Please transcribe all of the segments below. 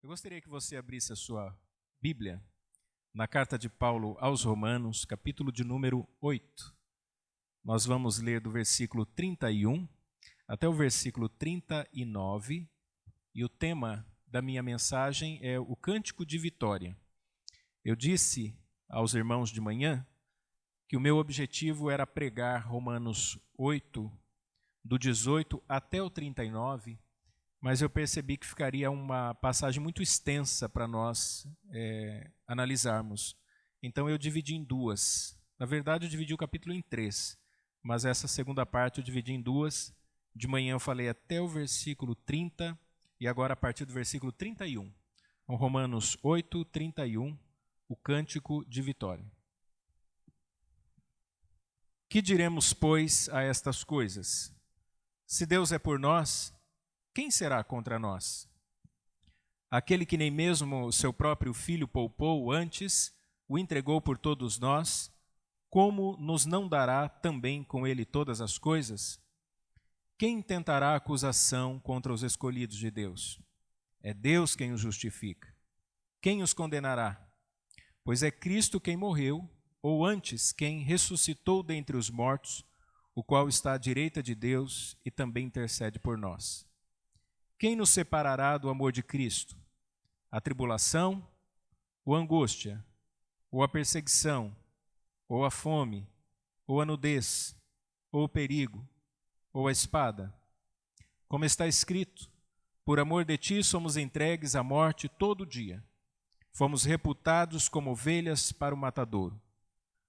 Eu gostaria que você abrisse a sua Bíblia na carta de Paulo aos Romanos, capítulo de número 8. Nós vamos ler do versículo 31 até o versículo 39, e o tema da minha mensagem é o Cântico de Vitória. Eu disse aos irmãos de manhã que o meu objetivo era pregar Romanos 8, do 18 até o 39, mas eu percebi que ficaria uma passagem muito extensa para nós analisarmos. Então eu dividi em duas. Na verdade, eu dividi o capítulo em três, mas essa segunda parte eu dividi em duas. De manhã eu falei até o versículo 30 e agora a partir do versículo 31. Então, Romanos 8, 31, o Cântico de Vitória. Que diremos, pois, a estas coisas? Se Deus é por nós, quem será contra nós? Aquele que nem mesmo o seu próprio filho poupou, antes o entregou por todos nós, como nos não dará também com ele todas as coisas? Quem tentará acusação contra os escolhidos de Deus? É Deus quem os justifica. Quem os condenará? Pois é Cristo quem morreu, ou antes, quem ressuscitou dentre os mortos, o qual está à direita de Deus e também intercede por nós. Quem nos separará do amor de Cristo? A tribulação, ou a angústia, ou a perseguição, ou a fome, ou a nudez, ou o perigo, ou a espada? Como está escrito, por amor de ti somos entregues à morte todo dia. Fomos reputados como ovelhas para o matadouro.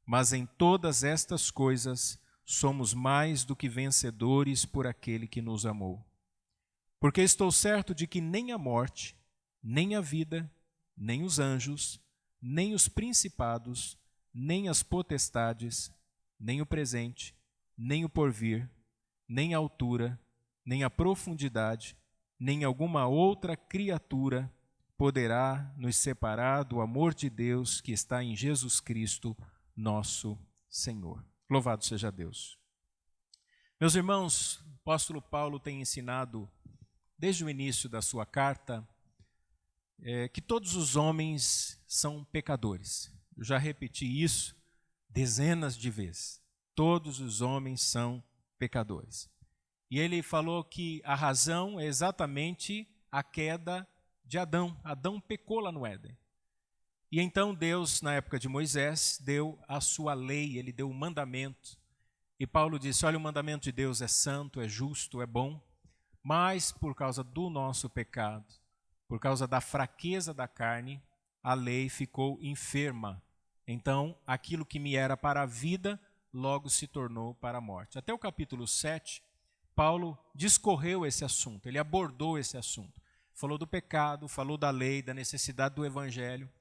Mas em todas estas coisas somos mais do que vencedores por aquele que nos amou. Porque estou certo de que nem a morte, nem a vida, nem os anjos, nem os principados, nem as potestades, nem o presente, nem o porvir, nem a altura, nem a profundidade, nem alguma outra criatura poderá nos separar do amor de Deus que está em Jesus Cristo, nosso Senhor. Louvado seja Deus. Meus irmãos, o apóstolo Paulo tem ensinado desde o início da sua carta que todos os homens são pecadores. Eu já repeti isso dezenas de vezes. Todos os homens são pecadores. E ele falou que a razão é exatamente a queda de Adão. Adão pecou lá no Éden. E então Deus, na época de Moisés, deu a sua lei, ele deu o mandamento. E Paulo disse, olha, o mandamento de Deus é santo, é justo, é bom, mas por causa do nosso pecado, por causa da fraqueza da carne, a lei ficou enferma. Então, aquilo que me era para a vida, logo se tornou para a morte. Até o capítulo 7, Paulo discorreu esse assunto, ele abordou esse assunto. Falou do pecado, falou da lei, da necessidade do evangelho.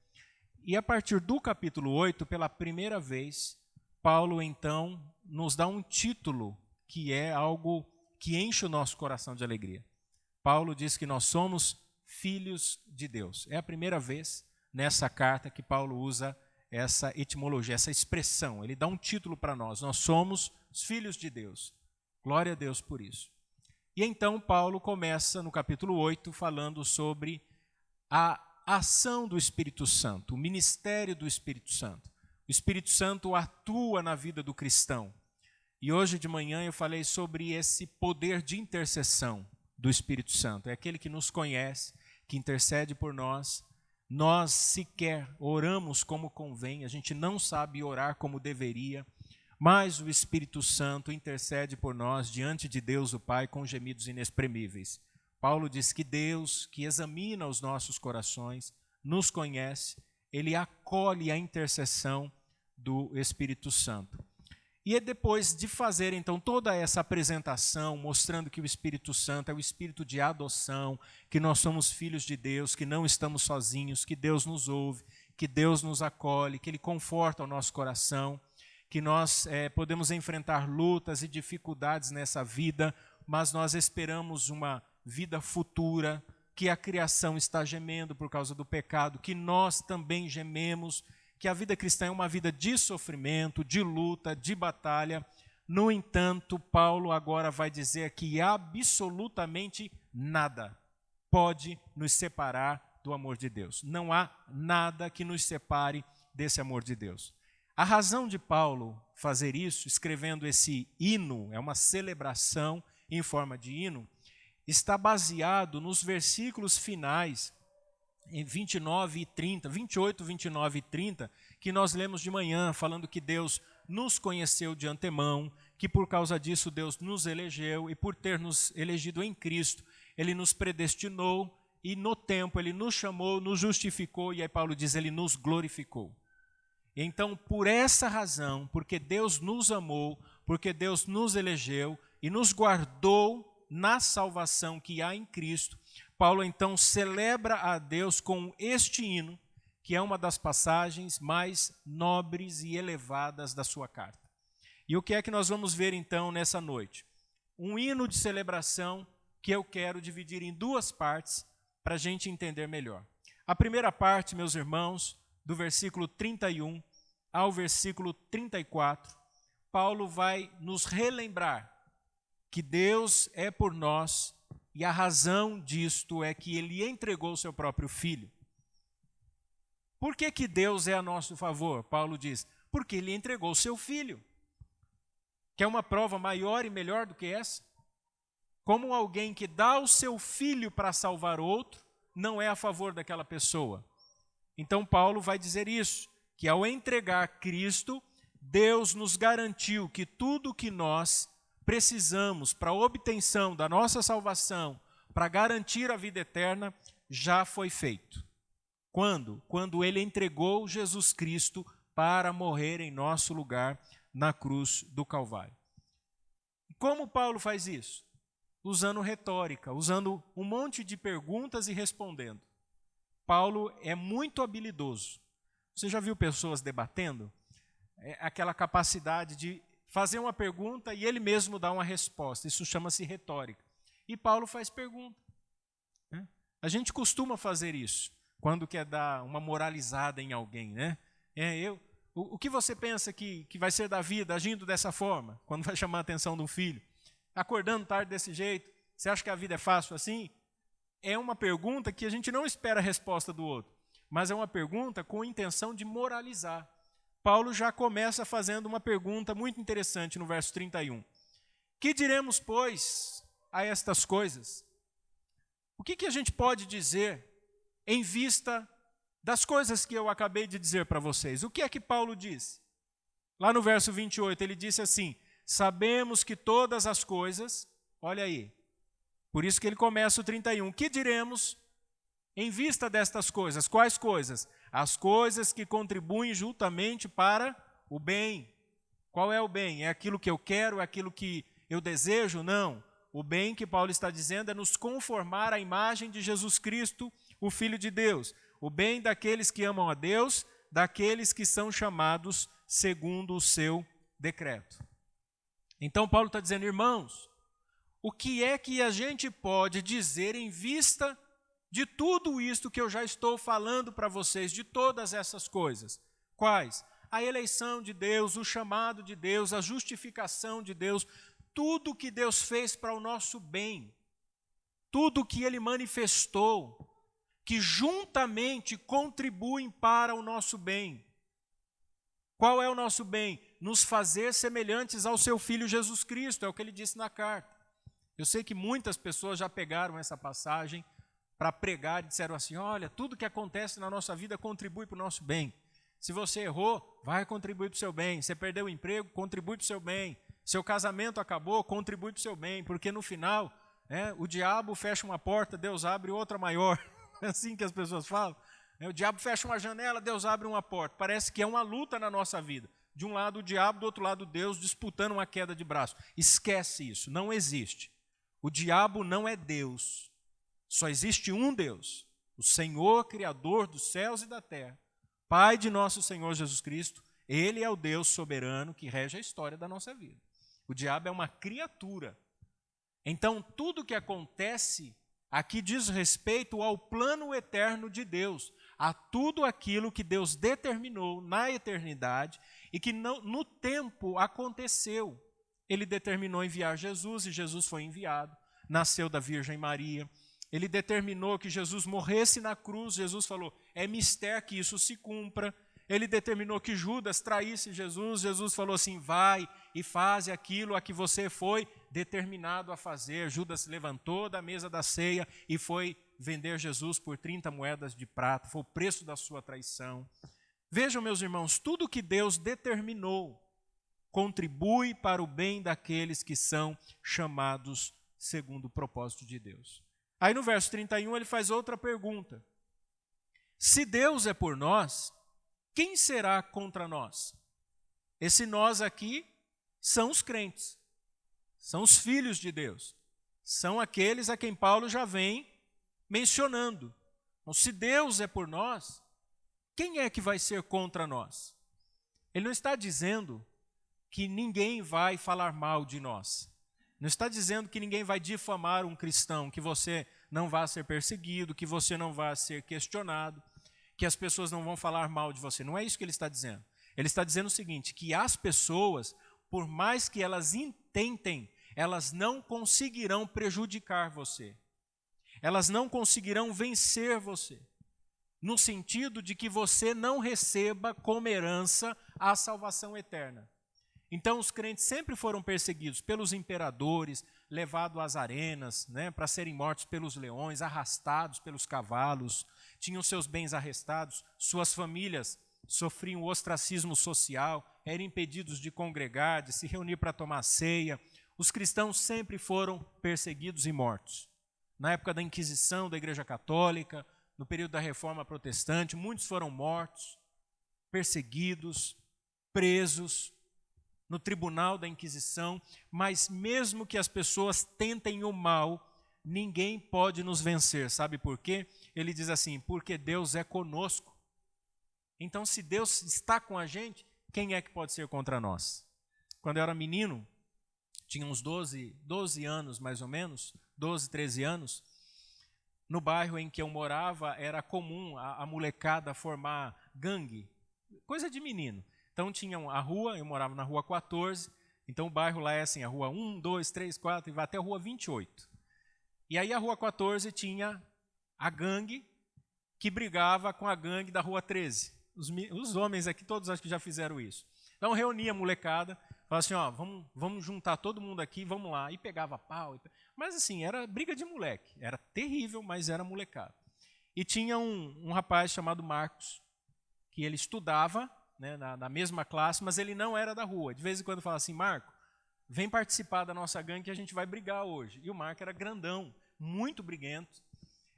E a partir do capítulo 8, pela primeira vez, Paulo então nos dá um título que é algo que enche o nosso coração de alegria. Paulo diz que nós somos filhos de Deus. É a primeira vez nessa carta que Paulo usa essa etimologia, essa expressão. Ele dá um título para nós. Nós somos os filhos de Deus. Glória a Deus por isso. E então Paulo começa no capítulo 8 falando sobre a ação do Espírito Santo, o ministério do Espírito Santo. O Espírito Santo atua na vida do cristão. E hoje de manhã eu falei sobre esse poder de intercessão do Espírito Santo. É aquele que nos conhece, que intercede por nós. Nós sequer oramos como convém, a gente não sabe orar como deveria, mas o Espírito Santo intercede por nós diante de Deus o Pai com gemidos inexprimíveis. Paulo diz que Deus, que examina os nossos corações, nos conhece, ele acolhe a intercessão do Espírito Santo. E depois de fazer então toda essa apresentação, mostrando que o Espírito Santo é o Espírito de adoção, que nós somos filhos de Deus, que não estamos sozinhos, que Deus nos ouve, que Deus nos acolhe, que Ele conforta o nosso coração, que nós podemos enfrentar lutas e dificuldades nessa vida, mas nós esperamos uma vida futura, que a criação está gemendo por causa do pecado, que nós também gememos, que a vida cristã é uma vida de sofrimento, de luta, de batalha. No entanto, Paulo agora vai dizer que absolutamente nada pode nos separar do amor de Deus. Não há nada que nos separe desse amor de Deus. A razão de Paulo fazer isso, escrevendo esse hino, é uma celebração em forma de hino, está baseado nos versículos finais, em 29 e 30, 28, 29 e 30, que nós lemos de manhã, falando que Deus nos conheceu de antemão, que por causa disso Deus nos elegeu, e por ter nos elegido em Cristo, Ele nos predestinou, e no tempo Ele nos chamou, nos justificou, e aí Paulo diz, Ele nos glorificou. Então, por essa razão, porque Deus nos amou, porque Deus nos elegeu e nos guardou na salvação que há em Cristo, Paulo então celebra a Deus com este hino, que é uma das passagens mais nobres e elevadas da sua carta. E o que é que nós vamos ver então nessa noite? Um hino de celebração que eu quero dividir em duas partes para a gente entender melhor. A primeira parte, meus irmãos, do versículo 31 ao versículo 34, Paulo vai nos relembrar que Deus é por nós e a razão disto é que Ele entregou o seu próprio Filho. Por que que Deus é a nosso favor? Paulo diz, porque Ele entregou o seu Filho. Quer uma prova maior e melhor do que essa? Como alguém que dá o seu Filho para salvar outro, não é a favor daquela pessoa. Então Paulo vai dizer isso, que ao entregar Cristo, Deus nos garantiu que tudo que nós precisamos para a obtenção da nossa salvação, para garantir a vida eterna, já foi feito. Quando? Quando Ele entregou Jesus Cristo para morrer em nosso lugar na cruz do Calvário. Como Paulo faz isso? Usando retórica, usando um monte de perguntas e respondendo. Paulo é muito habilidoso. Você já viu pessoas debatendo? É aquela capacidade de fazer uma pergunta e ele mesmo dá uma resposta. Isso chama-se retórica. E Paulo faz pergunta. A gente costuma fazer isso quando quer dar uma moralizada em alguém, né? O que você pensa que vai ser da vida agindo dessa forma, quando vai chamar a atenção de um filho? Acordando tarde desse jeito, você acha que a vida é fácil assim? É uma pergunta que a gente não espera a resposta do outro, mas é uma pergunta com intenção de moralizar. Paulo já começa fazendo uma pergunta muito interessante no verso 31. Que diremos, pois, a estas coisas? O que a gente pode dizer em vista das coisas que eu acabei de dizer para vocês? O que é que Paulo diz? Lá no verso 28, ele disse assim, sabemos que todas as coisas, olha aí, por isso que ele começa o 31, que diremos em vista destas coisas? Quais coisas? As coisas que contribuem juntamente para o bem. Qual é o bem? É aquilo que eu quero? É aquilo que eu desejo? Não. O bem que Paulo está dizendo é nos conformar à imagem de Jesus Cristo, o Filho de Deus. O bem daqueles que amam a Deus, daqueles que são chamados segundo o seu decreto. Então Paulo está dizendo, irmãos, o que é que a gente pode dizer em vista de tudo isto que eu já estou falando para vocês, de todas essas coisas? Quais? A eleição de Deus, o chamado de Deus, a justificação de Deus, tudo que Deus fez para o nosso bem, tudo que Ele manifestou, que juntamente contribuem para o nosso bem. Qual é o nosso bem? Nos fazer semelhantes ao seu Filho Jesus Cristo, é o que ele disse na carta. Eu sei que muitas pessoas já pegaram essa passagem para pregar e disseram assim, olha, tudo que acontece na nossa vida contribui para o nosso bem. Se você errou, vai contribuir para o seu bem. Você perdeu o emprego, contribui para o seu bem. Seu casamento acabou, contribui para o seu bem. Porque no final, o diabo fecha uma porta, Deus abre outra maior. É assim que as pessoas falam. O diabo fecha uma janela, Deus abre uma porta. Parece que é uma luta na nossa vida. De um lado o diabo, do outro lado Deus, disputando uma queda de braço. Esquece isso, não existe. O diabo não é Deus. Só existe um Deus, o Senhor, Criador dos céus e da terra, Pai de nosso Senhor Jesus Cristo. Ele é o Deus soberano que rege a história da nossa vida. O diabo é uma criatura. Então, tudo que acontece aqui diz respeito ao plano eterno de Deus, a tudo aquilo que Deus determinou na eternidade e que no tempo aconteceu. Ele determinou enviar Jesus e Jesus foi enviado, nasceu da Virgem Maria. ele determinou que Jesus morresse na cruz. Jesus falou, é mister que isso se cumpra. Ele determinou que Judas traísse Jesus. Jesus falou assim, vai e faz aquilo a que você foi determinado a fazer. Judas se levantou da mesa da ceia e foi vender Jesus por 30 moedas de prata. Foi o preço da sua traição. Vejam, meus irmãos, tudo que Deus determinou contribui para o bem daqueles que são chamados segundo o propósito de Deus. Aí no verso 31 ele faz outra pergunta. Se Deus é por nós, quem será contra nós? Esse nós aqui são os crentes, são os filhos de Deus, são aqueles a quem Paulo já vem mencionando. Então, se Deus é por nós, quem é que vai ser contra nós? Ele não está dizendo que ninguém vai falar mal de nós. Não está dizendo que ninguém vai difamar um cristão, que você não vai ser perseguido, que você não vai ser questionado, que as pessoas não vão falar mal de você. Não é isso que ele está dizendo. Ele está dizendo o seguinte, que as pessoas, por mais que elas intentem, elas não conseguirão prejudicar você. Elas não conseguirão vencer você. No sentido de que você não receba como herança a salvação eterna. Então os crentes sempre foram perseguidos pelos imperadores, levados às arenas, para serem mortos pelos leões, arrastados pelos cavalos, tinham seus bens arrestados, suas famílias sofriam o ostracismo social, eram impedidos de congregar, de se reunir para tomar ceia. Os cristãos sempre foram perseguidos e mortos. Na época da Inquisição, da Igreja Católica, no período da Reforma Protestante, muitos foram mortos, perseguidos, presos, no tribunal da Inquisição, mas mesmo que as pessoas tentem o mal, ninguém pode nos vencer. Sabe por quê? Ele diz assim, porque Deus é conosco. Então, se Deus está com a gente, quem é que pode ser contra nós? Quando eu era menino, tinha uns 12 anos mais ou menos, 12, 13 anos, no bairro em que eu morava, era comum a molecada formar gangue, coisa de menino. Então tinha a rua, eu morava na rua 14, então o bairro lá é assim, a rua 1, 2, 3, 4, e vai até a rua 28. E aí a rua 14 tinha a gangue que brigava com a gangue da rua 13. Os homens aqui, todos acho que já fizeram isso. Então reunia a molecada, falava assim, ó, vamos juntar todo mundo aqui, vamos lá. E pegava pau. Mas assim, era briga de moleque. Era terrível, mas era molecada. E tinha um rapaz chamado Marcos, que ele estudava, na mesma classe, mas ele não era da rua. De vez em quando falava assim, Marco, vem participar da nossa gangue que a gente vai brigar hoje. E o Marco era grandão, muito briguento.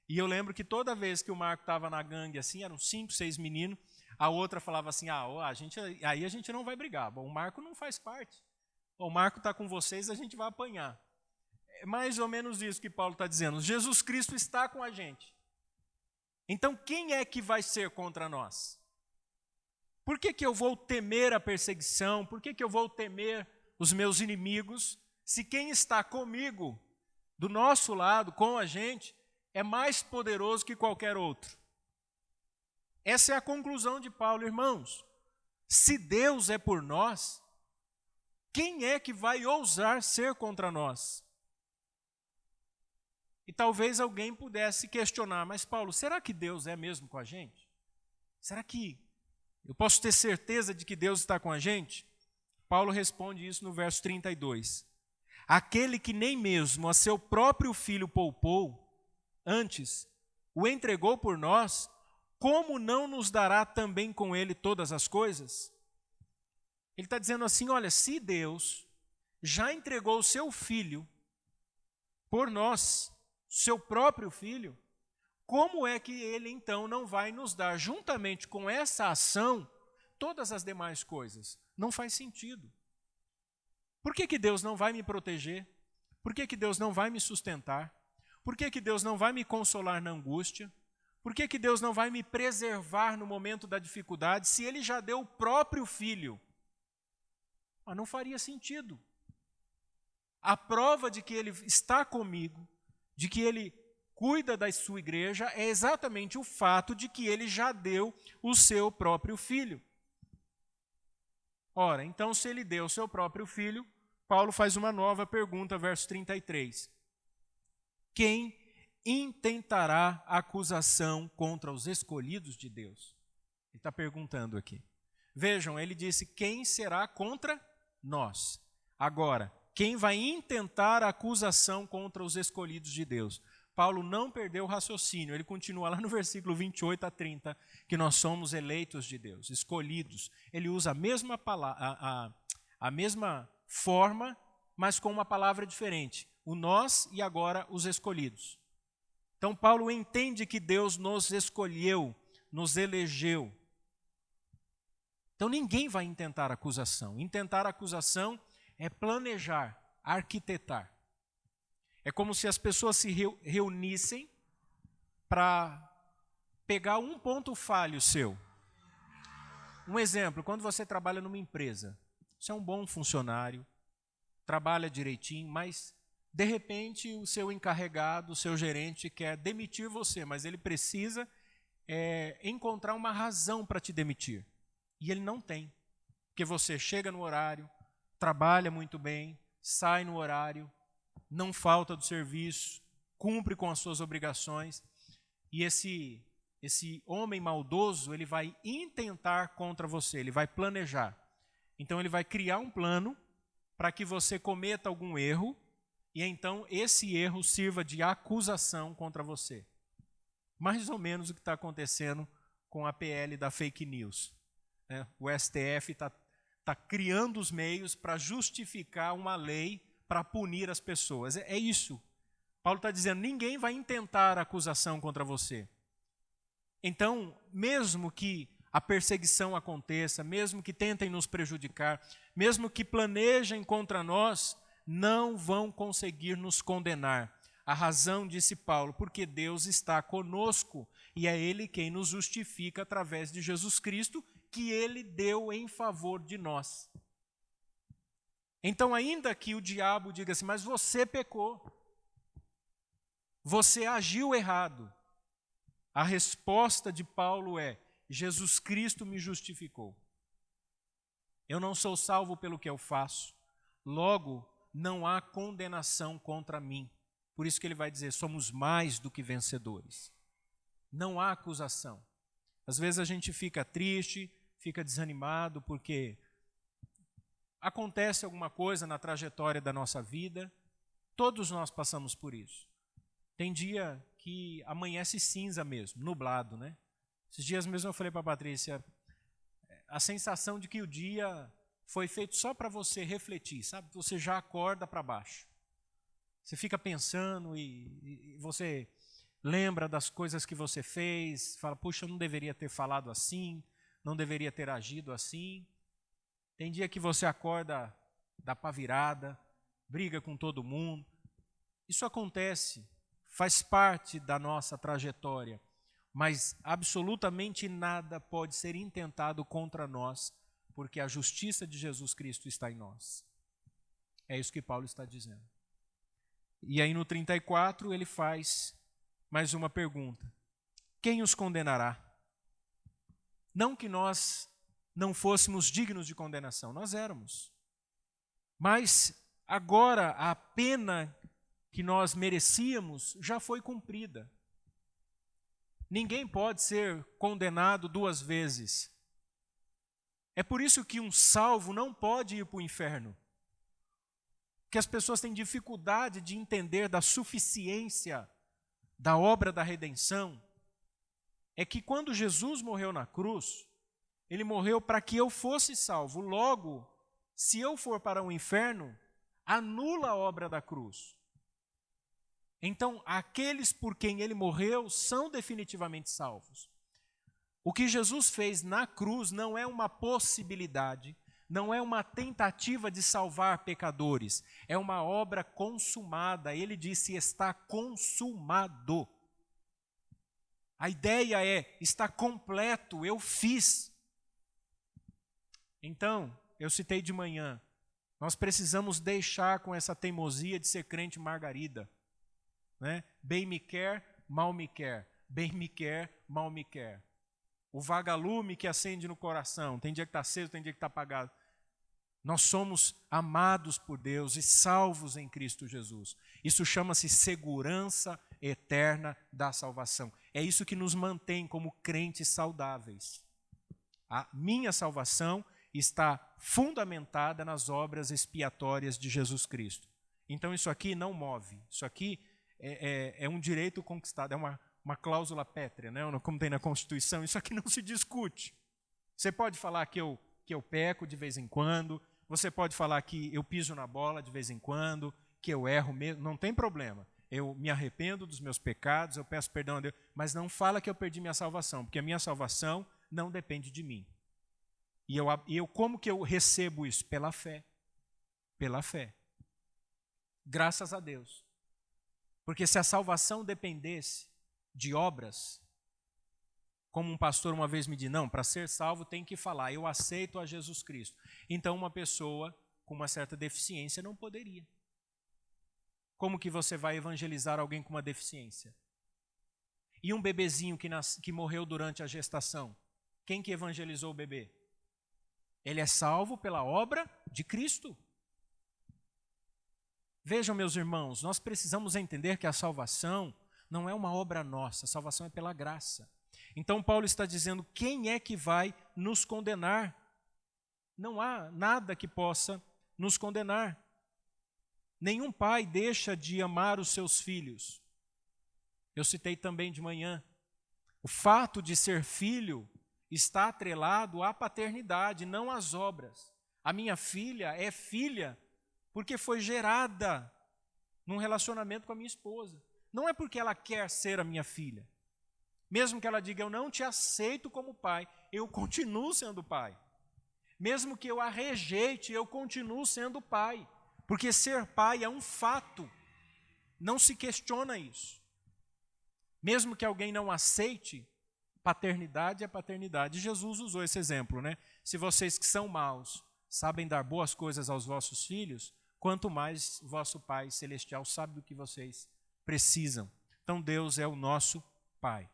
E eu lembro que toda vez que o Marco estava na gangue, assim, eram 5, 6 meninos, a outra falava assim, aí a gente não vai brigar. Bom, o Marco não faz parte. O Marco está com vocês, a gente vai apanhar. É mais ou menos isso que Paulo está dizendo. Jesus Cristo está com a gente. Então, quem é que vai ser contra nós? Por que eu vou temer a perseguição? Por que eu vou temer os meus inimigos? Se quem está comigo, do nosso lado, com a gente, é mais poderoso que qualquer outro. Essa é a conclusão de Paulo, irmãos. Se Deus é por nós, quem é que vai ousar ser contra nós? E talvez alguém pudesse questionar, mas Paulo, será que Deus é mesmo com a gente? Será que eu posso ter certeza de que Deus está com a gente? Paulo responde isso no verso 32. Aquele que nem mesmo a seu próprio filho poupou, antes o entregou por nós, como não nos dará também com ele todas as coisas? Ele está dizendo assim, olha, se Deus já entregou o seu filho por nós, seu próprio filho, como é que ele então não vai nos dar, juntamente com essa ação, todas as demais coisas? Não faz sentido. Por que Deus não vai me proteger? Por que Deus não vai me sustentar? Por que Deus não vai me consolar na angústia? Por que Deus não vai me preservar no momento da dificuldade, se Ele já deu o próprio filho? Não faria sentido. A prova de que Ele está comigo, de que Ele cuida da sua igreja, é exatamente o fato de que Ele já deu o seu próprio filho. Ora, então se Ele deu o seu próprio filho, Paulo faz uma nova pergunta, verso 33. Quem intentará acusação contra os escolhidos de Deus? Ele está perguntando aqui. Vejam, ele disse, quem será contra nós? Agora, quem vai intentar acusação contra os escolhidos de Deus? Paulo não perdeu o raciocínio, ele continua lá no versículo 28 a 30, que nós somos eleitos de Deus, escolhidos. Ele usa a mesma palavra, a mesma forma, mas com uma palavra diferente. O nós e agora os escolhidos. Então Paulo entende que Deus nos escolheu, nos elegeu. Então ninguém vai intentar acusação. Intentar acusação é planejar, arquitetar. É como se as pessoas se reunissem para pegar um ponto falho seu. Um exemplo, quando você trabalha numa empresa, você é um bom funcionário, trabalha direitinho, mas de repente o seu encarregado, o seu gerente quer demitir você, mas ele precisa encontrar uma razão para te demitir. E ele não tem, porque você chega no horário, trabalha muito bem, sai no horário, não falta do serviço, cumpre com as suas obrigações, e esse homem maldoso, ele vai intentar contra você, ele vai planejar. Então ele vai criar um plano para que você cometa algum erro, e então esse erro sirva de acusação contra você. Mais ou menos o que está acontecendo com a PL da fake news. O STF está criando os meios para justificar uma lei para punir as pessoas. É isso. Paulo está dizendo, ninguém vai intentar acusação contra você. Então, mesmo que a perseguição aconteça, mesmo que tentem nos prejudicar, mesmo que planejem contra nós, não vão conseguir nos condenar. A razão, disse Paulo, porque Deus está conosco e é Ele quem nos justifica através de Jesus Cristo, que Ele deu em favor de nós. Então, ainda que o diabo diga assim, mas você pecou, você agiu errado, a resposta de Paulo é, Jesus Cristo me justificou. Eu não sou salvo pelo que eu faço, logo não há condenação contra mim. Por isso que ele vai dizer, somos mais do que vencedores. Não há acusação. Às vezes a gente fica triste, fica desanimado porque acontece alguma coisa na trajetória da nossa vida. Todos nós passamos por isso. Tem dia que amanhece cinza mesmo, nublado, né? Esses dias mesmo eu falei para a Patrícia, a sensação de que o dia foi feito só para você refletir, sabe? Você já acorda para baixo. Você fica pensando e você lembra das coisas que você fez, fala, puxa, eu não deveria ter falado assim, não deveria ter agido assim. Tem dia que você acorda, dá pá virada, briga com todo mundo. Isso acontece, faz parte da nossa trajetória, mas absolutamente nada pode ser intentado contra nós, porque a justiça de Jesus Cristo está em nós. É isso que Paulo está dizendo. E aí no 34 ele faz mais uma pergunta. Quem os condenará? Não que nós não fôssemos dignos de condenação, nós éramos. Mas agora a pena que nós merecíamos já foi cumprida. Ninguém pode ser condenado duas vezes. É por isso que um salvo não pode ir para o inferno. Que as pessoas têm dificuldade de entender da suficiência da obra da redenção, é que quando Jesus morreu na cruz, ele morreu para que eu fosse salvo. Logo, se eu for para o inferno, anula a obra da cruz. Então, aqueles por quem ele morreu são definitivamente salvos. O que Jesus fez na cruz não é uma possibilidade, não é uma tentativa de salvar pecadores, é uma obra consumada. Ele disse, está consumado. A ideia é, está completo, eu fiz. Então, eu citei de manhã, nós precisamos deixar com essa teimosia de ser crente margarida. Né? Bem me quer, mal me quer. Bem me quer, mal me quer. O vagalume que acende no coração. Tem dia que está aceso, tem dia que está apagado. Nós somos amados por Deus e salvos em Cristo Jesus. Isso chama-se segurança eterna da salvação. É isso que nos mantém como crentes saudáveis. A minha salvação está fundamentada nas obras expiatórias de Jesus Cristo. Então isso aqui não move. Isso aqui é um direito conquistado, é uma cláusula pétrea, né? Como tem na Constituição. Isso aqui não se discute. Você pode falar que eu peco de vez em quando, você pode falar que eu piso na bola de vez em quando, que eu erro mesmo, não tem problema. Eu me arrependo dos meus pecados, eu peço perdão a Deus, mas não fala que eu perdi minha salvação, porque a minha salvação não depende de mim. E eu como que eu recebo isso? Pela fé. Pela fé. Graças a Deus. Porque se a salvação dependesse de obras, como um pastor uma vez me disse, não, para ser salvo tem que falar, eu aceito a Jesus Cristo. Então uma pessoa com uma certa deficiência não poderia. Como que você vai evangelizar alguém com uma deficiência? E um bebezinho que morreu durante a gestação? Quem que evangelizou o bebê? Ele é salvo pela obra de Cristo. Vejam, meus irmãos, nós precisamos entender que a salvação não é uma obra nossa, a salvação é pela graça. Então Paulo está dizendo, quem é que vai nos condenar? Não há nada que possa nos condenar. Nenhum pai deixa de amar os seus filhos. Eu citei também de manhã, o fato de ser filho está atrelado à paternidade, não às obras. A minha filha é filha porque foi gerada num relacionamento com a minha esposa. Não é porque ela quer ser a minha filha. Mesmo que ela diga, eu não te aceito como pai, eu continuo sendo pai. Mesmo que eu a rejeite, eu continuo sendo pai. Porque ser pai é um fato. Não se questiona isso. Mesmo que alguém não aceite, paternidade é paternidade. Jesus usou esse exemplo, né? Se vocês que são maus sabem dar boas coisas aos vossos filhos, quanto mais vosso Pai Celestial sabe do que vocês precisam. Então Deus é o nosso Pai.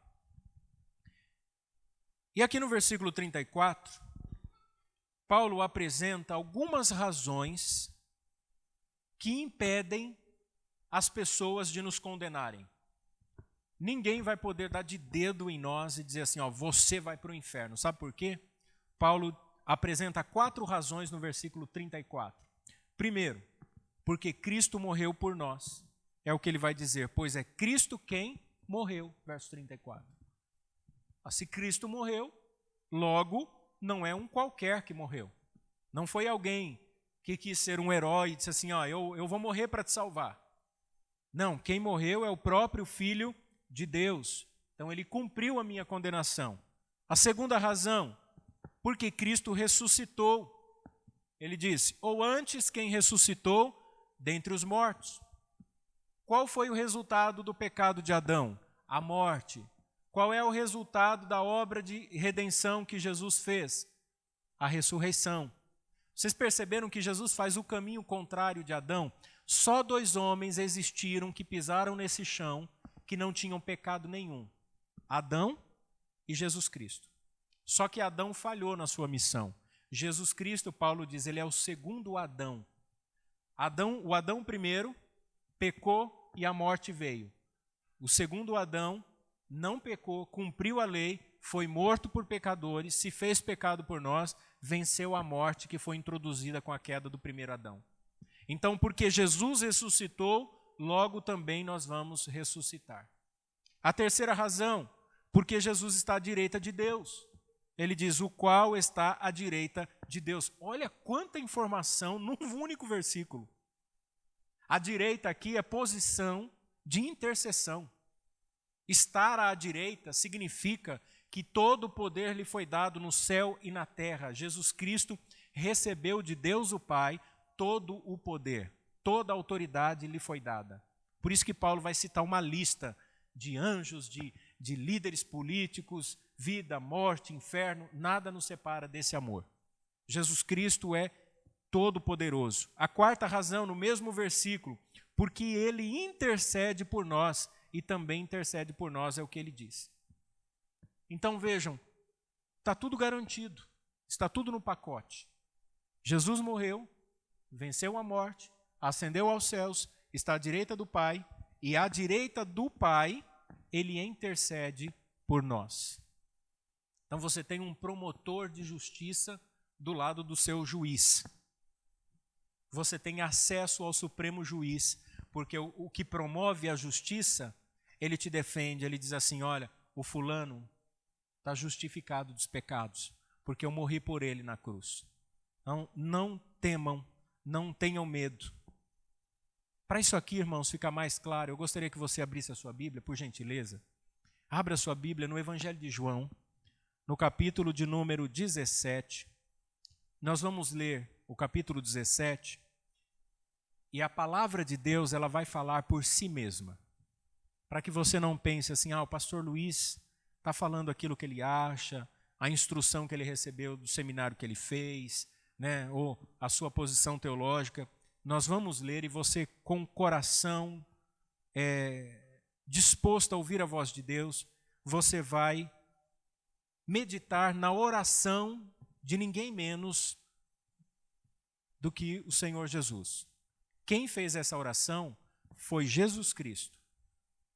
E aqui no versículo 34, Paulo apresenta algumas razões que impedem as pessoas de nos condenarem. Ninguém vai poder dar de dedo em nós e dizer assim, ó, você vai para o inferno. Sabe por quê? Paulo apresenta 4 razões no versículo 34. Primeiro, porque Cristo morreu por nós. É o que ele vai dizer, pois é Cristo quem morreu, verso 34. Se Cristo morreu, logo não é um qualquer que morreu. Não foi alguém que quis ser um herói e disse assim, ó, eu vou morrer para te salvar. Não, quem morreu é o próprio Filho de Deus. Então ele cumpriu a minha condenação. A segunda razão, porque Cristo ressuscitou. Ele disse, ou antes quem ressuscitou dentre os mortos. Qual foi o resultado do pecado de Adão? A morte. Qual é o resultado da obra de redenção que Jesus fez? A ressurreição. Vocês perceberam que Jesus faz o caminho contrário de Adão? Só 2 homens existiram que pisaram nesse chão que não tinham pecado nenhum. Adão e Jesus Cristo. Só que Adão falhou na sua missão. Jesus Cristo, Paulo diz, ele é o segundo Adão. O Adão primeiro pecou e a morte veio. O segundo Adão não pecou, cumpriu a lei, foi morto por pecadores, se fez pecado por nós, venceu a morte que foi introduzida com a queda do primeiro Adão. Então, porque Jesus ressuscitou, logo também nós vamos ressuscitar. A terceira razão, porque Jesus está à direita de Deus. Ele diz, o qual está à direita de Deus. Olha quanta informação num único versículo. A direita aqui é posição de intercessão. Estar à direita significa que todo o poder lhe foi dado no céu e na terra. Jesus Cristo recebeu de Deus o Pai todo o poder, toda a autoridade lhe foi dada. Por isso que Paulo vai citar uma lista de anjos, de líderes políticos, vida, morte, inferno, nada nos separa desse amor. Jesus Cristo é todo-poderoso. A quarta razão, no mesmo versículo, porque ele intercede por nós e também intercede por nós, é o que ele diz. Então vejam, está tudo garantido, está tudo no pacote. Jesus morreu, venceu a morte, ascendeu aos céus, está à direita do Pai, e à direita do Pai, ele intercede por nós. Então você tem um promotor de justiça do lado do seu juiz. Você tem acesso ao supremo juiz, porque o que promove a justiça, ele te defende, ele diz assim, olha, o fulano está justificado dos pecados, porque eu morri por ele na cruz. Então, não temam, não tenham medo. Para isso aqui, irmãos, ficar mais claro, eu gostaria que você abrisse a sua Bíblia, por gentileza. Abra a sua Bíblia no Evangelho de João, no capítulo de número 17. Nós vamos ler o capítulo 17, e a palavra de Deus, ela vai falar por si mesma. Para que você não pense assim, o pastor Luiz está falando aquilo que ele acha, a instrução que ele recebeu do seminário que ele fez, né, ou a sua posição teológica. Nós vamos ler e você, com o coração disposto a ouvir a voz de Deus, você vai meditar na oração de ninguém menos do que o Senhor Jesus. Quem fez essa oração foi Jesus Cristo.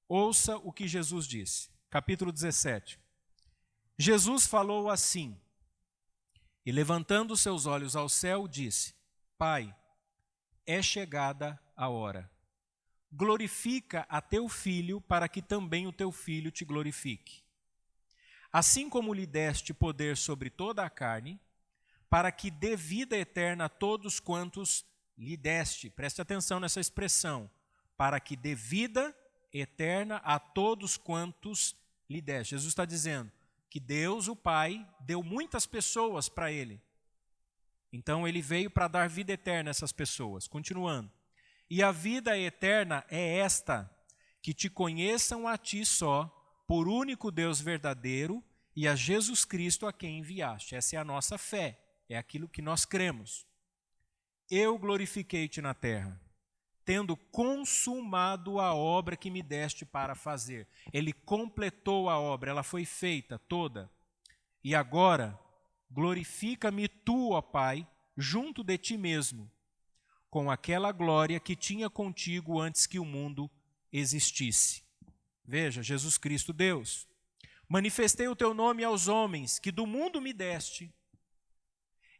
Ouça o que Jesus disse. Capítulo 17. Jesus falou assim, e levantando seus olhos ao céu, disse, Pai, é chegada a hora. Glorifica a teu filho, para que também o teu filho te glorifique. Assim como lhe deste poder sobre toda a carne, para que dê vida eterna a todos quantos lhe deste. Preste atenção nessa expressão. Para que dê vida eterna a todos quantos lhe deste. Jesus está dizendo que Deus, o Pai, deu muitas pessoas para ele. Então ele veio para dar vida eterna a essas pessoas. Continuando. E a vida eterna é esta, que te conheçam a ti só, por único Deus verdadeiro, e a Jesus Cristo a quem enviaste. Essa é a nossa fé, é aquilo que nós cremos. Eu glorifiquei-te na terra, tendo consumado a obra que me deste para fazer. Ele completou a obra, ela foi feita toda. E agora, glorifica-me tu, ó Pai, junto de ti mesmo, com aquela glória que tinha contigo antes que o mundo existisse. Veja, Jesus Cristo, Deus. Manifestei o teu nome aos homens, que do mundo me deste.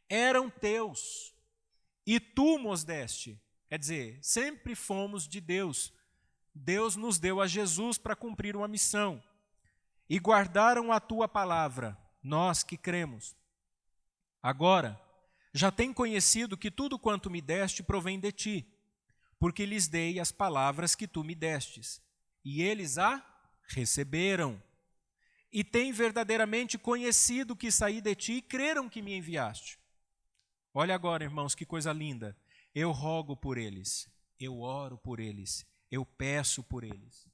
Eram teus, e tu nos deste. Quer dizer, sempre fomos de Deus. Deus nos deu a Jesus para cumprir uma missão. E guardaram a tua palavra, nós que cremos. Agora, já tem conhecido que tudo quanto me deste provém de ti, porque lhes dei as palavras que tu me destes, e eles a receberam. E têm verdadeiramente conhecido que saí de ti e creram que me enviaste. Olha agora, irmãos, que coisa linda. Eu rogo por eles, eu oro por eles, eu peço por eles.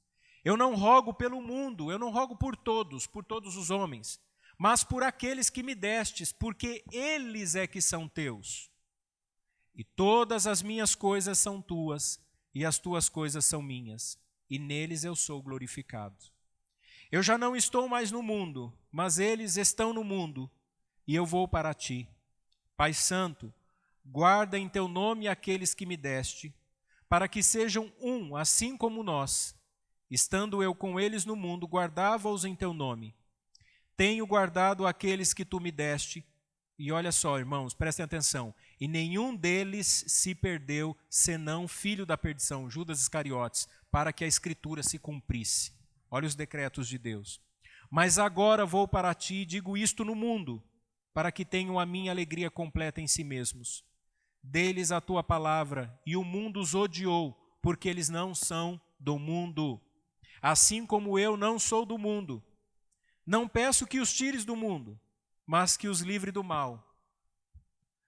Eu não rogo pelo mundo, eu não rogo por todos os homens, mas por aqueles que me destes, porque eles é que são teus. E todas as minhas coisas são tuas, e as tuas coisas são minhas, e neles eu sou glorificado. Eu já não estou mais no mundo, mas eles estão no mundo, e eu vou para ti. Pai Santo, guarda em teu nome aqueles que me deste, para que sejam um, assim como nós. Estando eu com eles no mundo, guardava-os em teu nome. Tenho guardado aqueles que tu me deste, e olha só, irmãos, prestem atenção, e nenhum deles se perdeu, senão filho da perdição, Judas Iscariotes, para que a Escritura se cumprisse. Olha os decretos de Deus. Mas agora vou para ti e digo isto no mundo, para que tenham a minha alegria completa em si mesmos. Dê-lhes a tua palavra, e o mundo os odiou, porque eles não são do mundo, assim como eu não sou do mundo. Não peço que os tires do mundo, mas que os livre do mal.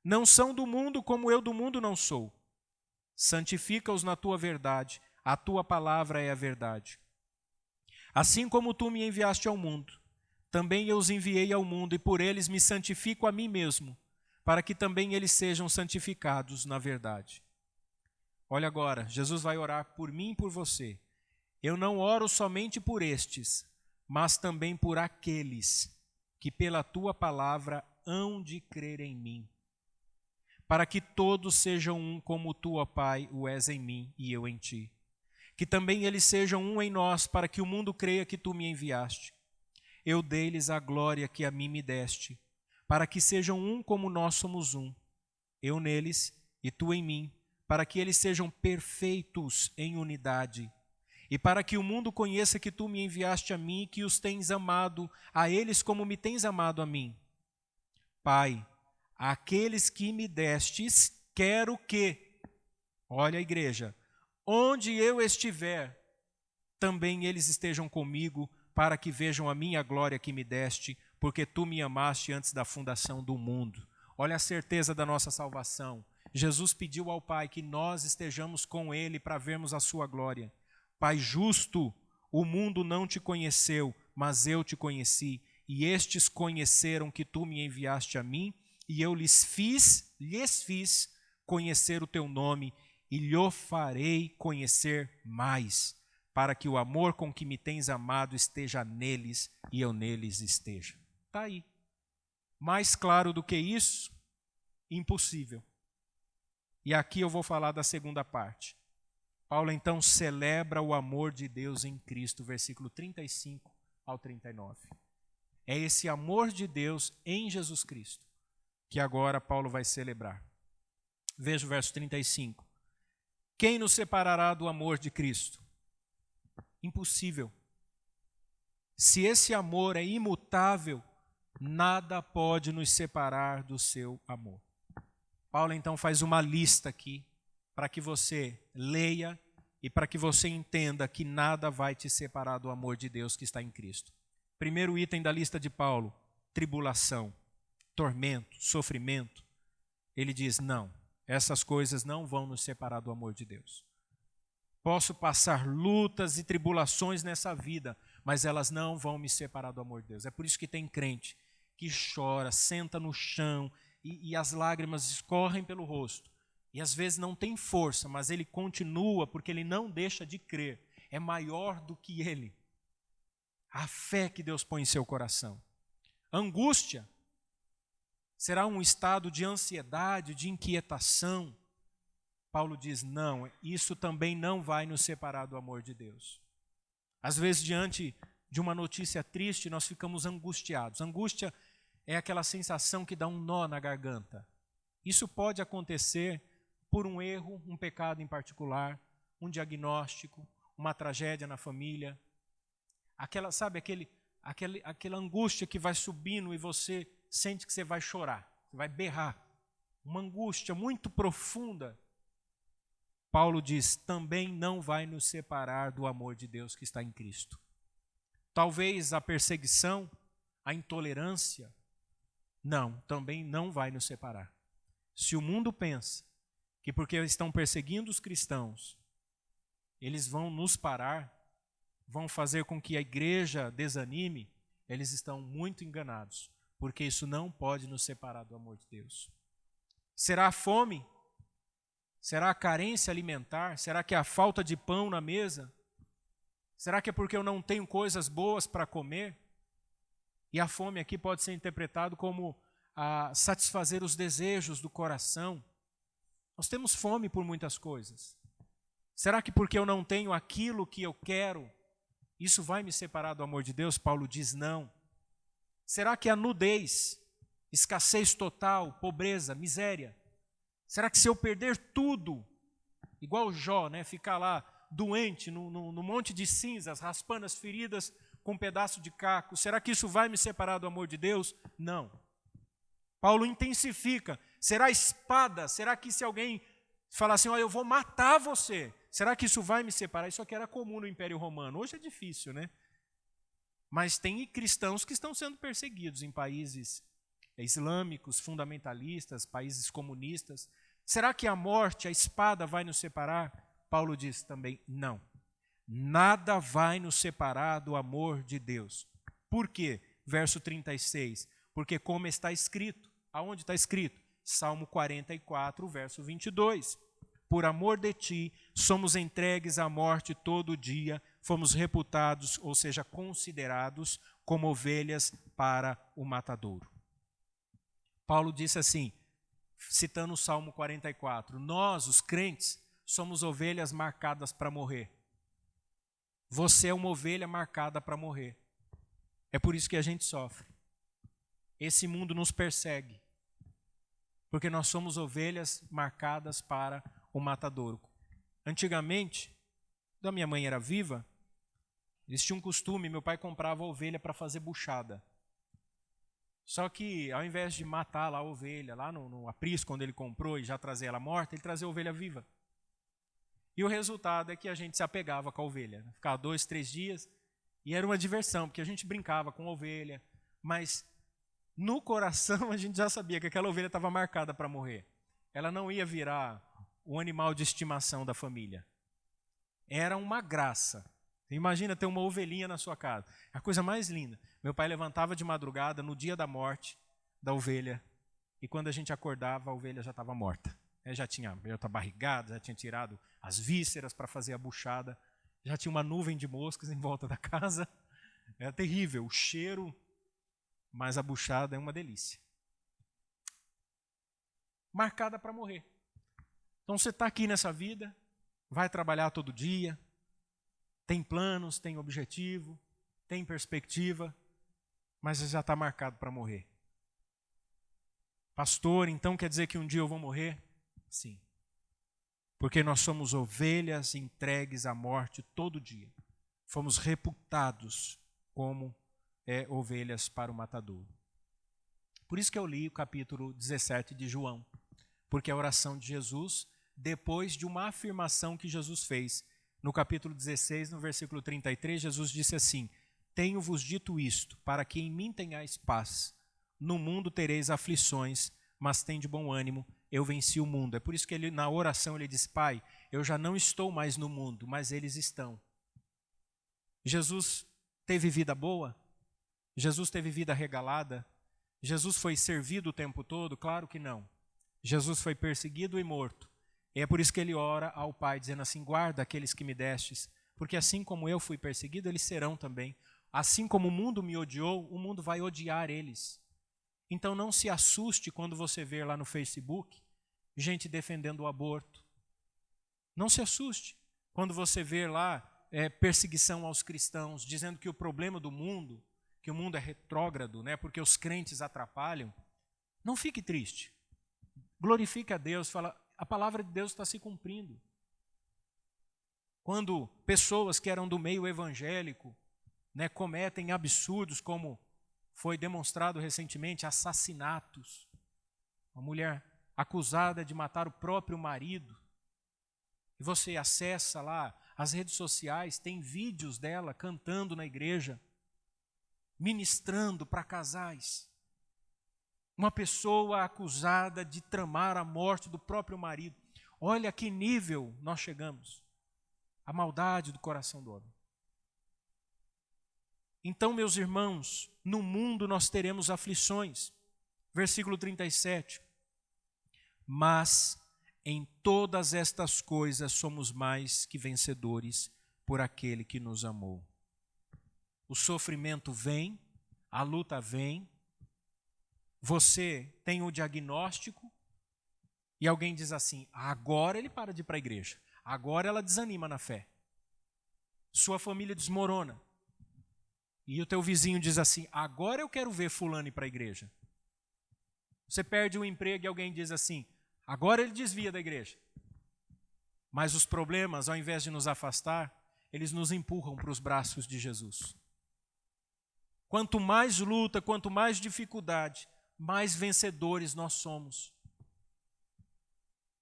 Não são do mundo como eu do mundo não sou. Santifica-os na tua verdade, a tua palavra é a verdade. Assim como tu me enviaste ao mundo, também eu os enviei ao mundo, e por eles me santifico a mim mesmo, para que também eles sejam santificados na verdade. Olha agora, Jesus vai orar por mim e por você. Eu não oro somente por estes, mas também por aqueles que pela tua palavra hão de crer em mim, para que todos sejam um como tu, ó Pai, o és em mim e eu em ti. Que também eles sejam um em nós, para que o mundo creia que tu me enviaste. Eu dei-lhes a glória que a mim me deste, para que sejam um como nós somos um. Eu neles e tu em mim, para que eles sejam perfeitos em unidade. E para que o mundo conheça que tu me enviaste a mim e que os tens amado a eles como me tens amado a mim. Pai, aqueles que me destes, quero que, olha a igreja, onde eu estiver, também eles estejam comigo, para que vejam a minha glória que me deste, porque tu me amaste antes da fundação do mundo. Olha a certeza da nossa salvação. Jesus pediu ao Pai que nós estejamos com Ele para vermos a sua glória. Pai justo, o mundo não te conheceu, mas eu te conheci, e estes conheceram que tu me enviaste a mim, e eu lhes fiz conhecer o teu nome, e lhe farei conhecer mais, para que o amor com que me tens amado esteja neles, e eu neles esteja. Está aí. Mais claro do que isso, impossível. E aqui eu vou falar da segunda parte. Paulo então celebra o amor de Deus em Cristo, versículo 35 ao 39. É esse amor de Deus em Jesus Cristo que agora Paulo vai celebrar. Veja o verso 35. Quem nos separará do amor de Cristo? Impossível. Se esse amor é imutável, nada pode nos separar do seu amor. Paulo então faz uma lista aqui, para que você leia e para que você entenda que nada vai te separar do amor de Deus que está em Cristo. Primeiro item da lista de Paulo, tribulação, tormento, sofrimento. Ele diz, não, essas coisas não vão nos separar do amor de Deus. Posso passar lutas e tribulações nessa vida, mas elas não vão me separar do amor de Deus. É por isso que tem crente que chora, senta no chão e as lágrimas escorrem pelo rosto. E às vezes não tem força, mas ele continua porque ele não deixa de crer. É maior do que ele. A fé que Deus põe em seu coração. Angústia será um estado de ansiedade, de inquietação. Paulo diz, não, isso também não vai nos separar do amor de Deus. Às vezes, diante de uma notícia triste, nós ficamos angustiados. Angústia é aquela sensação que dá um nó na garganta. Isso pode acontecer por um erro, um pecado em particular, um diagnóstico, uma tragédia na família. Aquela, sabe, aquela angústia que vai subindo e você sente que você vai chorar, você vai berrar. Uma angústia muito profunda. Paulo diz, também não vai nos separar do amor de Deus que está em Cristo. Talvez a perseguição, a intolerância, não, também não vai nos separar. Se o mundo pensa que porque estão perseguindo os cristãos, eles vão nos parar, vão fazer com que a igreja desanime, eles estão muito enganados, porque isso não pode nos separar do amor de Deus. Será a fome? Será a carência alimentar? Será que é a falta de pão na mesa? Será que é porque eu não tenho coisas boas para comer? E a fome aqui pode ser interpretado como satisfazer os desejos do coração. Nós temos fome por muitas coisas. Será que porque eu não tenho aquilo que eu quero, isso vai me separar do amor de Deus? Paulo diz não. Será que a nudez, escassez total, pobreza, miséria? Será que se eu perder tudo, igual Jó, né, ficar lá doente no monte de cinzas, raspando as feridas com um pedaço de caco, será que isso vai me separar do amor de Deus? Não. Paulo intensifica. Será a espada? Será que se alguém falar assim, eu vou matar você, será que isso vai me separar? Isso aqui era comum no Império Romano. Hoje é difícil, né? Mas tem cristãos que estão sendo perseguidos em países islâmicos, fundamentalistas, países comunistas. Será que a morte, a espada vai nos separar? Paulo diz também, não. Nada vai nos separar do amor de Deus. Por quê? Verso 36. Porque como está escrito, aonde está escrito? Salmo 44, verso 22. Por amor de ti, somos entregues à morte todo dia, fomos reputados, ou seja, considerados como ovelhas para o matadouro. Paulo disse assim, citando o Salmo 44. Nós, os crentes, somos ovelhas marcadas para morrer. Você é uma ovelha marcada para morrer. É por isso que a gente sofre. Esse mundo nos persegue. Porque nós somos ovelhas marcadas para o matadouro. Antigamente, quando a minha mãe era viva, eles tinham um costume, meu pai comprava ovelha para fazer buchada. Só que, ao invés de matar lá a ovelha, lá no aprisco, quando ele comprou e já trazer ela morta, ele trazia a ovelha viva. E o resultado é que a gente se apegava com a ovelha. Ficava 2, 3 dias e era uma diversão, porque a gente brincava com a ovelha, mas no coração a gente já sabia que aquela ovelha estava marcada para morrer. Ela não ia virar o animal de estimação da família. Era uma graça. Imagina ter uma ovelhinha na sua casa. É a coisa mais linda. Meu pai levantava de madrugada no dia da morte da ovelha e quando a gente acordava a ovelha já estava morta. Já estava barrigada, já tinha tirado as vísceras para fazer a buchada, já tinha uma nuvem de moscas em volta da casa. Era terrível, o cheiro, mas a buchada é uma delícia. Marcada para morrer. Então você está aqui nessa vida, vai trabalhar todo dia, tem planos, tem objetivo, tem perspectiva, mas já está marcado para morrer. Pastor, então quer dizer que um dia eu vou morrer? Sim. Porque nós somos ovelhas entregues à morte todo dia. Fomos reputados como ovelhas para o matadouro. Por isso que eu li o capítulo 17 de João. Porque a oração de Jesus, depois de uma afirmação que Jesus fez, no capítulo 16, no versículo 33, Jesus disse assim: tenho-vos dito isto, para que em mim tenhais paz. No mundo tereis aflições, mas tende bom ânimo, eu venci o mundo. É por isso que ele, na oração ele diz: Pai, eu já não estou mais no mundo, mas eles estão. Jesus teve vida boa? Jesus teve vida regalada? Jesus foi servido o tempo todo? Claro que não. Jesus foi perseguido e morto. E é por isso que ele ora ao Pai, dizendo assim: guarda aqueles que me destes, porque assim como eu fui perseguido, eles serão também. Assim como o mundo me odiou, o mundo vai odiar eles. Então não se assuste quando você ver lá no Facebook gente defendendo o aborto. Não se assuste quando você ver lá perseguição aos cristãos, dizendo que o problema do mundo, que o mundo é retrógrado, né, porque os crentes atrapalham. Não fique triste. Glorifique a Deus, fala, a palavra de Deus está se cumprindo. Quando pessoas que eram do meio evangélico, né, cometem absurdos como foi demonstrado recentemente, assassinatos. Uma mulher acusada de matar o próprio marido. E você acessa lá as redes sociais, tem vídeos dela cantando na igreja, ministrando para casais. Uma pessoa acusada de tramar a morte do próprio marido. Olha a que nível nós chegamos. A maldade do coração do homem. Então, meus irmãos, no mundo nós teremos aflições. Versículo 37. Mas em todas estas coisas somos mais que vencedores por aquele que nos amou. O sofrimento vem, a luta vem. Você tem o diagnóstico e alguém diz assim: agora ele para de ir para a igreja. Agora ela desanima na fé. Sua família desmorona. E o teu vizinho diz assim: agora eu quero ver fulano ir para a igreja. Você perde o emprego e alguém diz assim: agora ele desvia da igreja. Mas os problemas, ao invés de nos afastar, eles nos empurram para os braços de Jesus. Quanto mais luta, quanto mais dificuldade, mais vencedores nós somos.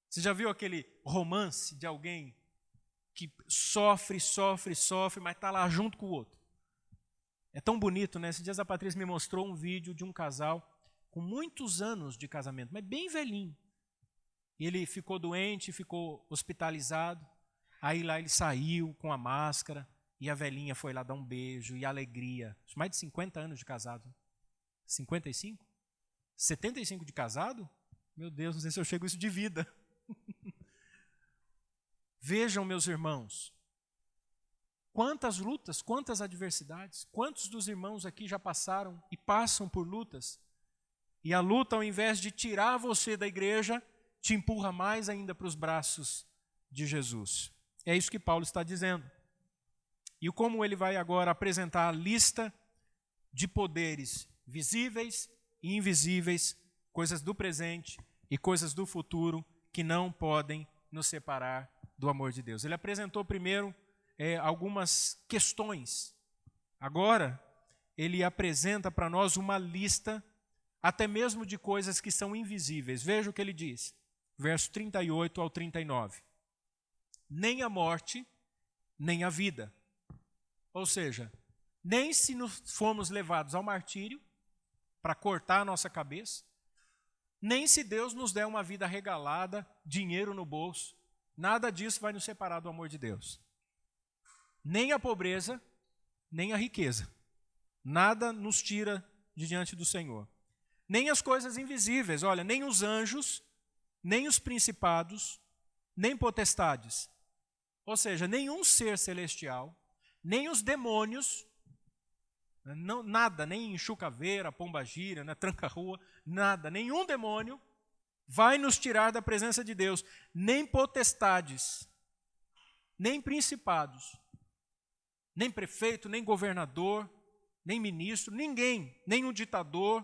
Você já viu aquele romance de alguém que sofre, mas está lá junto com o outro? É tão bonito, né? Esses dias a Patrícia me mostrou um vídeo de um casal com muitos anos de casamento, mas bem velhinho. E ele ficou doente, ficou hospitalizado. Aí lá ele saiu com a máscara e a velhinha foi lá dar um beijo e alegria. Mais de 50 anos de casado. 55? 75 de casado? Meu Deus, não sei se eu chego isso de vida. Vejam, meus irmãos, quantas lutas, quantas adversidades, quantos dos irmãos aqui já passaram e passam por lutas E a luta, ao invés de tirar você da igreja, te empurra mais ainda para os braços de Jesus. É isso que Paulo está dizendo. E como ele vai agora apresentar a lista de poderes visíveis e invisíveis, coisas do presente e coisas do futuro, que não podem nos separar do amor de Deus. Ele apresentou primeiro algumas questões. Agora, ele apresenta para nós uma lista, até mesmo de coisas que são invisíveis. Veja o que ele diz, verso 38 ao 39. Nem a morte, nem a vida. Ou seja, nem se formos levados ao martírio, para cortar a nossa cabeça, nem se Deus nos der uma vida regalada, dinheiro no bolso, nada disso vai nos separar do amor de Deus. Nem a pobreza, nem a riqueza. Nada nos tira de diante do Senhor. Nem as coisas invisíveis, olha, nem os anjos, nem os principados, nem potestades. Ou seja, nenhum ser celestial, nem os demônios, não, nada, nem chucaveira, pombagira, né, tranca-rua, nada, nenhum demônio vai nos tirar da presença de Deus, nem potestades, nem principados, nem prefeito, nem governador, nem ministro, ninguém, nem um ditador,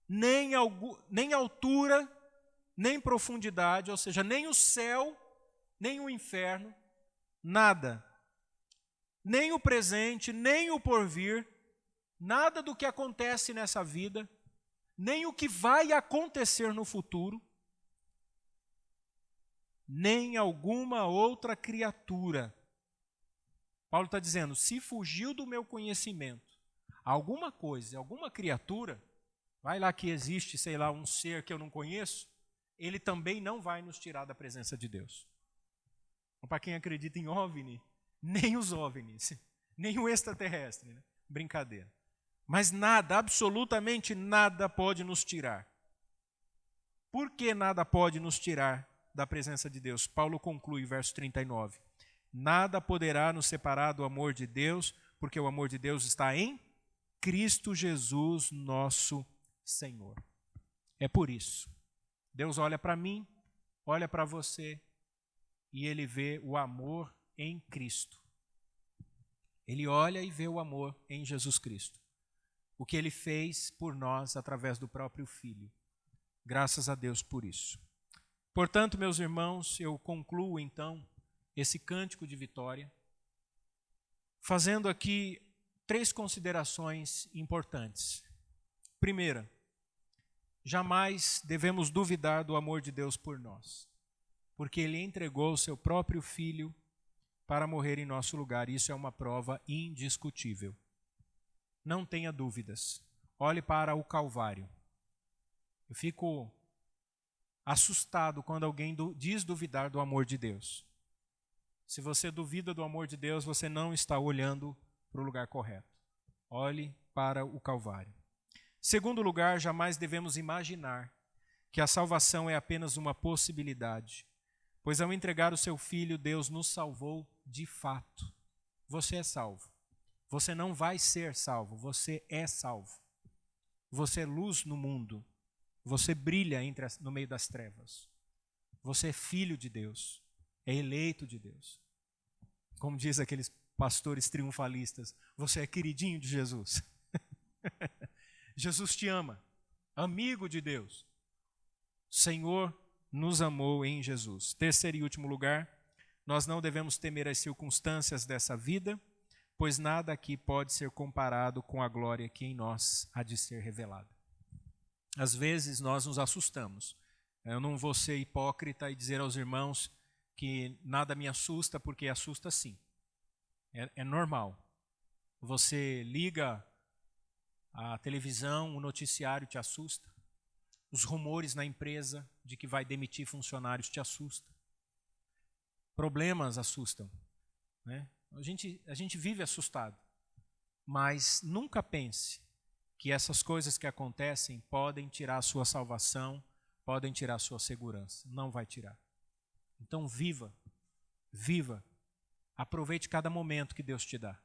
nem altura, nem profundidade, ou seja, nem o céu, nem o inferno, nada. Nem o presente, nem o porvir, nada do que acontece nessa vida, nem o que vai acontecer no futuro, nem alguma outra criatura. Paulo está dizendo, se fugiu do meu conhecimento, alguma coisa, alguma criatura, vai lá que existe, sei lá, um ser que eu não conheço, ele também não vai nos tirar da presença de Deus. Para quem acredita em OVNI, nem os OVNIs, nem o extraterrestre, né? Brincadeira. Mas nada, absolutamente nada pode nos tirar. Por que nada pode nos tirar da presença de Deus? Paulo conclui, verso 39. Nada poderá nos separar do amor de Deus, porque o amor de Deus está em Cristo Jesus, nosso Senhor. É por isso. Deus olha para mim, olha para você, e Ele vê o amor em Cristo. Ele olha e vê o amor em Jesus Cristo. O que Ele fez por nós através do próprio Filho. Graças a Deus por isso. Portanto, meus irmãos, eu concluo então esse cântico de vitória, fazendo aqui 3 considerações importantes. Primeira, jamais devemos duvidar do amor de Deus por nós, porque Ele entregou o seu próprio Filho para morrer em nosso lugar. Isso é uma prova indiscutível. Não tenha dúvidas. Olhe para o Calvário. Eu fico assustado quando alguém diz duvidar do amor de Deus. Se você duvida do amor de Deus, você não está olhando para o lugar correto. Olhe para o Calvário. Segundo lugar, jamais devemos imaginar que a salvação é apenas uma possibilidade, pois ao entregar o seu Filho, Deus nos salvou de fato. Você é salvo. Você não vai ser salvo, você é salvo. Você é luz no mundo. Você brilha no meio das trevas. Você é filho de Deus. É eleito de Deus. Como diz aqueles pastores triunfalistas, você é queridinho de Jesus. Jesus te ama, amigo de Deus. O Senhor nos amou em Jesus. Terceiro e último lugar, nós não devemos temer as circunstâncias dessa vida, pois nada aqui pode ser comparado com a glória que em nós há de ser revelada. Às vezes nós nos assustamos. Eu não vou ser hipócrita e dizer aos irmãos que nada me assusta, porque assusta sim. É normal. Você liga a televisão, o noticiário te assusta. Os rumores na empresa de que vai demitir funcionários te assustam. Problemas assustam, né? A gente vive assustado, mas nunca pense que essas coisas que acontecem podem tirar a sua salvação, podem tirar a sua segurança. Não vai tirar. Então viva, aproveite cada momento que Deus te dá.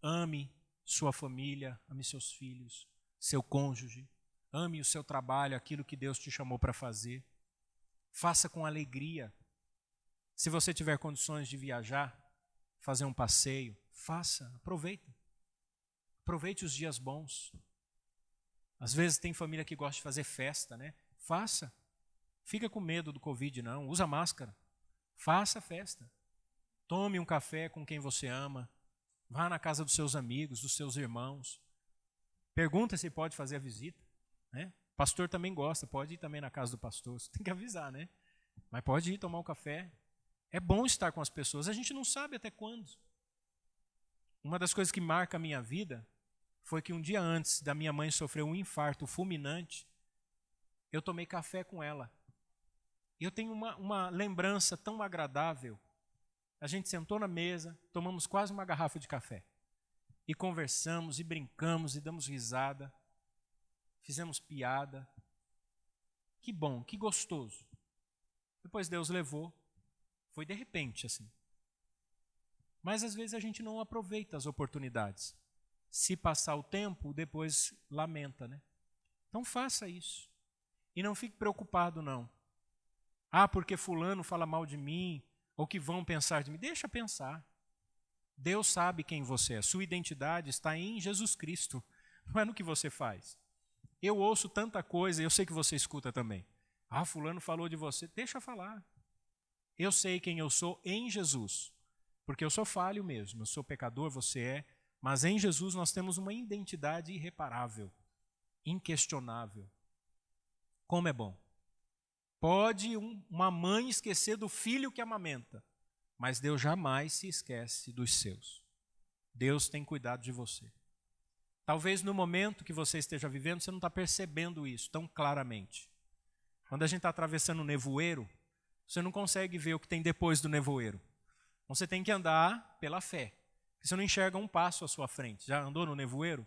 Ame sua família, ame seus filhos, seu cônjuge, Ame o seu trabalho, aquilo que Deus te chamou para fazer. Faça com alegria. Se você tiver condições de viajar, fazer um passeio, faça, aproveita. Aproveite os dias bons. Às vezes tem família que gosta de fazer festa, né? Faça. Fica com medo do Covid, não. Usa máscara. Faça festa. Tome um café com quem você ama. Vá na casa dos seus amigos, dos seus irmãos. Pergunta se pode fazer a visita, né? Pastor também gosta, pode ir também na casa do pastor. Você tem que avisar, né? Mas pode ir tomar um café. É bom estar com as pessoas. A gente não sabe até quando. Uma das coisas que marca a minha vida foi que um dia antes da minha mãe sofrer um infarto fulminante, eu tomei café com ela. E eu tenho uma lembrança tão agradável. A gente sentou na mesa, tomamos quase uma garrafa de café. E conversamos, e brincamos, e damos risada. Fizemos piada. Que bom, que gostoso. Depois Deus levou. Foi de repente, assim. Mas às vezes a gente não aproveita as oportunidades. Se passar o tempo, depois lamenta, né? Então faça isso. E não fique preocupado, não. Ah, porque fulano fala mal de mim, ou que vão pensar de mim. Deixa pensar. Deus sabe quem você é. Sua identidade está em Jesus Cristo. Não é no que você faz. Eu ouço tanta coisa, e eu sei que você escuta também. Ah, fulano falou de você. Deixa falar. Eu sei quem eu sou em Jesus. Porque eu sou falho mesmo. Eu sou pecador, você é. Mas em Jesus nós temos uma identidade irreparável, inquestionável. Como é bom. Pode uma mãe esquecer do filho que amamenta, mas Deus jamais se esquece dos seus. Deus tem cuidado de você. Talvez no momento que você esteja vivendo, você não está percebendo isso tão claramente. Quando a gente está atravessando um nevoeiro, você não consegue ver o que tem depois do nevoeiro. Você tem que andar pela fé. Você não enxerga um passo à sua frente. Já andou no nevoeiro?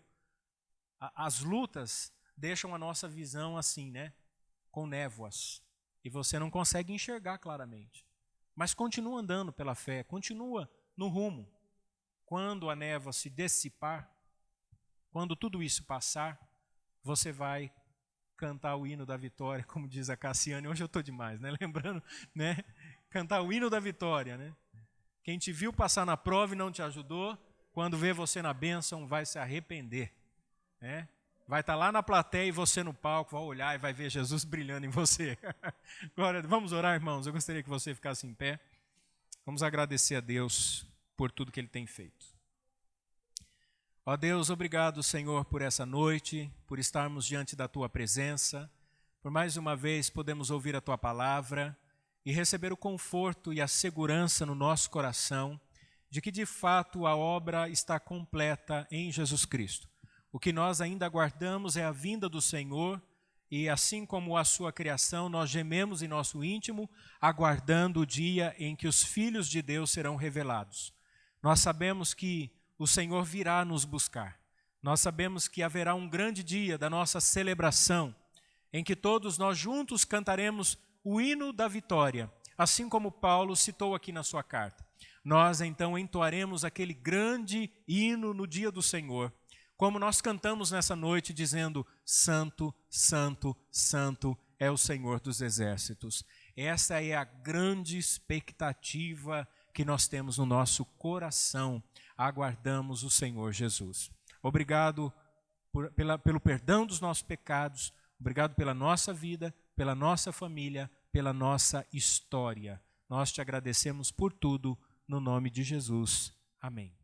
As lutas deixam a nossa visão assim, né? Com névoas. E você não consegue enxergar claramente. Mas continua andando pela fé, continua no rumo. Quando a névoa se dissipar, quando tudo isso passar, você vai cantar o hino da vitória, como diz a Cassiane. Hoje eu estou demais, né? Lembrando, né? Cantar o hino da vitória, né? Quem te viu passar na prova e não te ajudou, quando vê você na bênção, vai se arrepender. Né? Vai estar lá na plateia e você no palco, vai olhar e vai ver Jesus brilhando em você. Agora, vamos orar, irmãos? Eu gostaria que você ficasse em pé. Vamos agradecer a Deus por tudo que Ele tem feito. Ó Deus, obrigado, Senhor, por essa noite, por estarmos diante da Tua presença. Por mais uma vez podemos ouvir a Tua palavra e receber o conforto e a segurança no nosso coração de que de fato a obra está completa em Jesus Cristo. O que nós ainda aguardamos é a vinda do Senhor e assim como a sua criação, nós gememos em nosso íntimo, aguardando o dia em que os filhos de Deus serão revelados. Nós sabemos que o Senhor virá nos buscar. Nós sabemos que haverá um grande dia da nossa celebração, em que todos nós juntos cantaremos o hino da vitória, assim como Paulo citou aqui na sua carta. Nós então entoaremos aquele grande hino no dia do Senhor, como nós cantamos nessa noite dizendo: Santo, Santo, Santo é o Senhor dos exércitos. Essa é a grande expectativa que nós temos no nosso coração. Aguardamos o Senhor Jesus. Obrigado pelo perdão dos nossos pecados, obrigado pela nossa vida, pela nossa família, pela nossa história. Nós te agradecemos por tudo, no nome de Jesus. Amém.